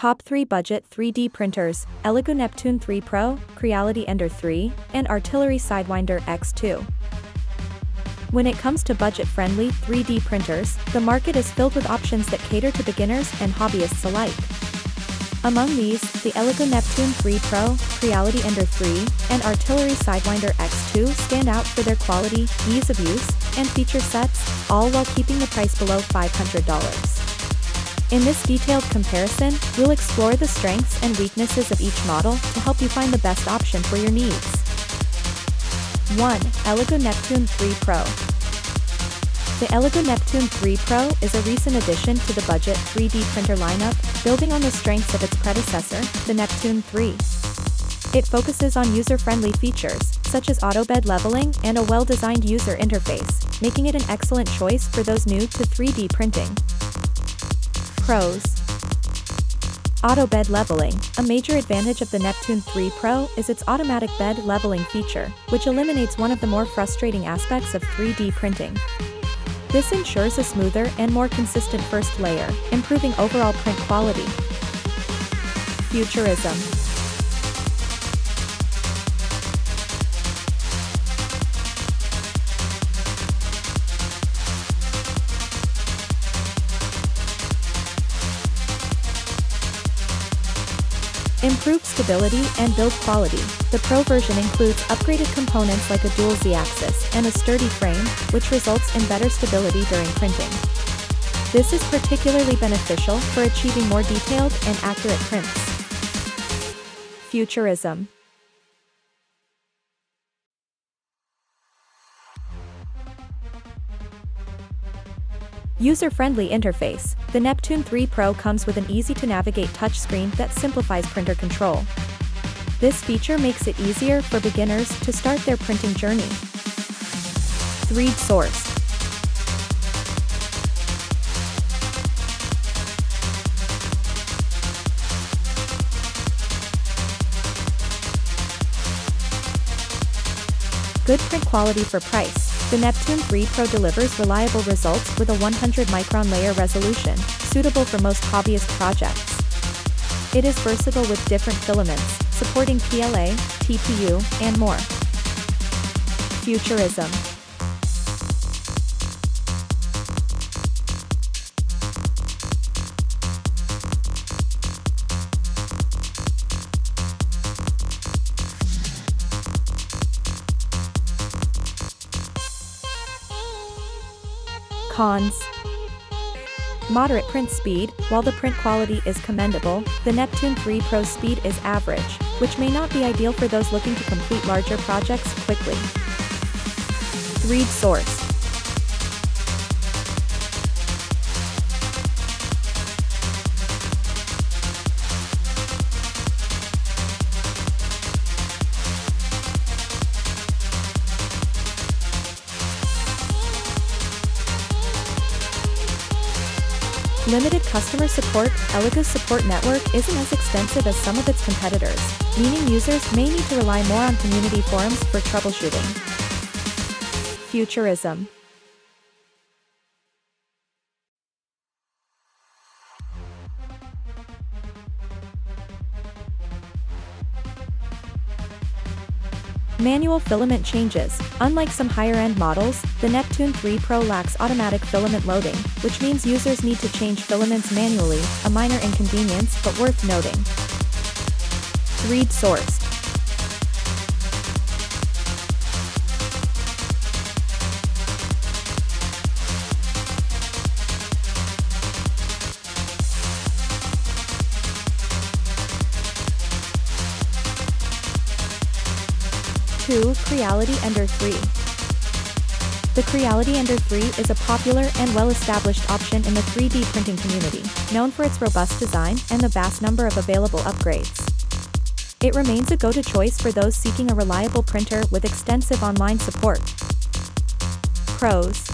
Top 3 Budget 3D Printers, Elegoo Neptune 3 Pro, Creality Ender 3, and Artillery Sidewinder X2. When it comes to budget-friendly 3D printers, the market is filled with options that cater to beginners and hobbyists alike. Among these, the Elegoo Neptune 3 Pro, Creality Ender 3, and Artillery Sidewinder X2 stand out for their quality, ease of use, and feature sets, all while keeping the price below $500. In this detailed comparison, we'll explore the strengths and weaknesses of each model to help you find the best option for your needs. 1. Elegoo Neptune 3 Pro. The Elegoo Neptune 3 Pro is a recent addition to the budget 3D printer lineup, building on the strengths of its predecessor, the Neptune 3. It focuses on user-friendly features, such as auto bed leveling and a well-designed user interface, making it an excellent choice for those new to 3D printing. Pros. Auto bed leveling. A major advantage of the Neptune 3 Pro is its automatic bed leveling feature, which eliminates one of the more frustrating aspects of 3D printing. This ensures a smoother and more consistent first layer, improving overall print quality. Futurism. Improved stability and build quality. The Pro version includes upgraded components like a dual Z-axis and a sturdy frame, which results in better stability during printing. This is particularly beneficial for achieving more detailed and accurate prints. Futurism. User-friendly interface. The Neptune 3 Pro comes with an easy-to-navigate touchscreen that simplifies printer control. This feature makes it easier for beginners to start their printing journey. 3D sourced. Good print quality for price. The Neptune 3 Pro delivers reliable results with a 100-micron layer resolution, suitable for most hobbyist projects. It is versatile with different filaments, supporting PLA, TPU, and more. Futurism. Cons. Moderate print speed. While the print quality is commendable, the Neptune 3 Pro's speed is average, which may not be ideal for those looking to complete larger projects quickly. 3D sourced. Limited customer support. Elegoo's support network isn't as extensive as some of its competitors, meaning users may need to rely more on community forums for troubleshooting. Futurism. Manual filament changes. Unlike some higher-end models, the Neptune 3 Pro lacks automatic filament loading, which means users need to change filaments manually, a minor inconvenience but worth noting. 3D sourced. Creality Ender 3. The Creality Ender 3 is a popular and well-established option in the 3D printing community, known for its robust design and the vast number of available upgrades. It remains a go-to choice for those seeking a reliable printer with extensive online support. Pros.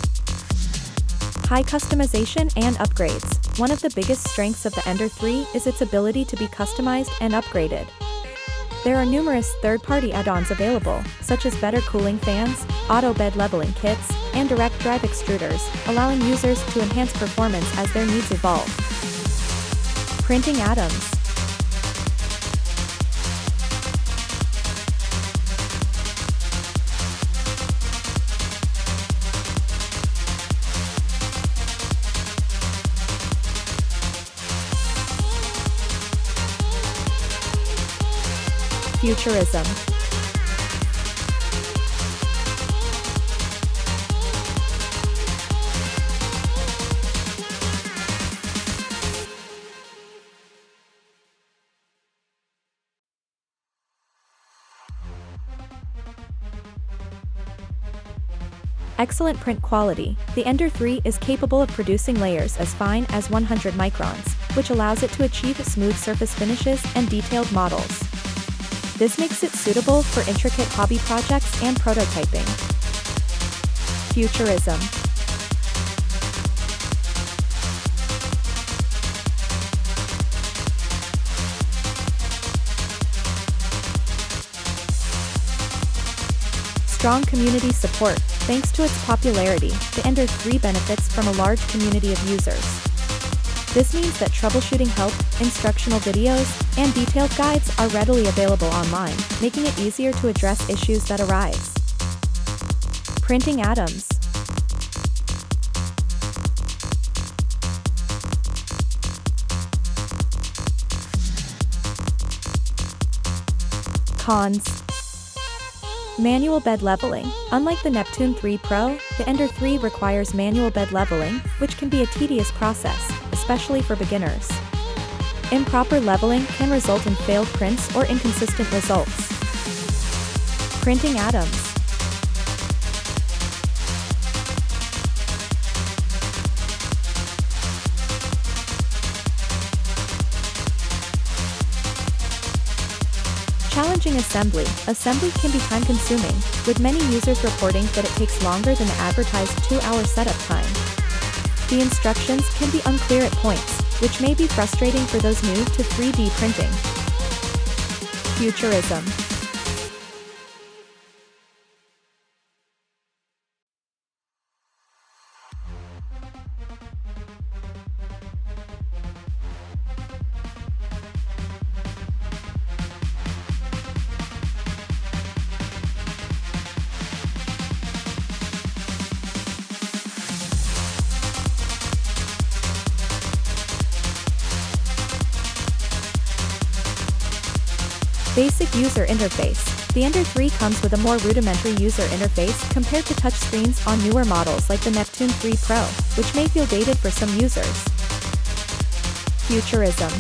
High customization and upgrades. One of the biggest strengths of the Ender 3 is its ability to be customized and upgraded. There are numerous third-party add-ons available, such as better cooling fans, auto bed leveling kits, and direct drive extruders, allowing users to enhance performance as their needs evolve. Printing add-ons. Futurism. Excellent print quality. The Ender 3 is capable of producing layers as fine as 100 microns, which allows it to achieve smooth surface finishes and detailed models. This makes it suitable for intricate hobby projects and prototyping. Futurism. Strong community support. Thanks to its popularity, the Ender 3 benefits from a large community of users. This means that troubleshooting help, instructional videos, and detailed guides are readily available online, making it easier to address issues that arise. Printing atoms. Cons. Manual bed leveling. Unlike the Neptune 3 Pro, the Ender 3 requires manual bed leveling, which can be a tedious process, especially for beginners. Improper leveling can result in failed prints or inconsistent results. Printing atoms. Challenging assembly. Assembly can be time-consuming, with many users reporting that it takes longer than the advertised 2-hour setup time. The instructions can be unclear at points, which may be frustrating for those new to 3D printing. Futurism. Basic user interface. The Ender 3 comes with a more rudimentary user interface compared to touchscreens on newer models like the Neptune 3 Pro, which may feel dated for some users. Futurism.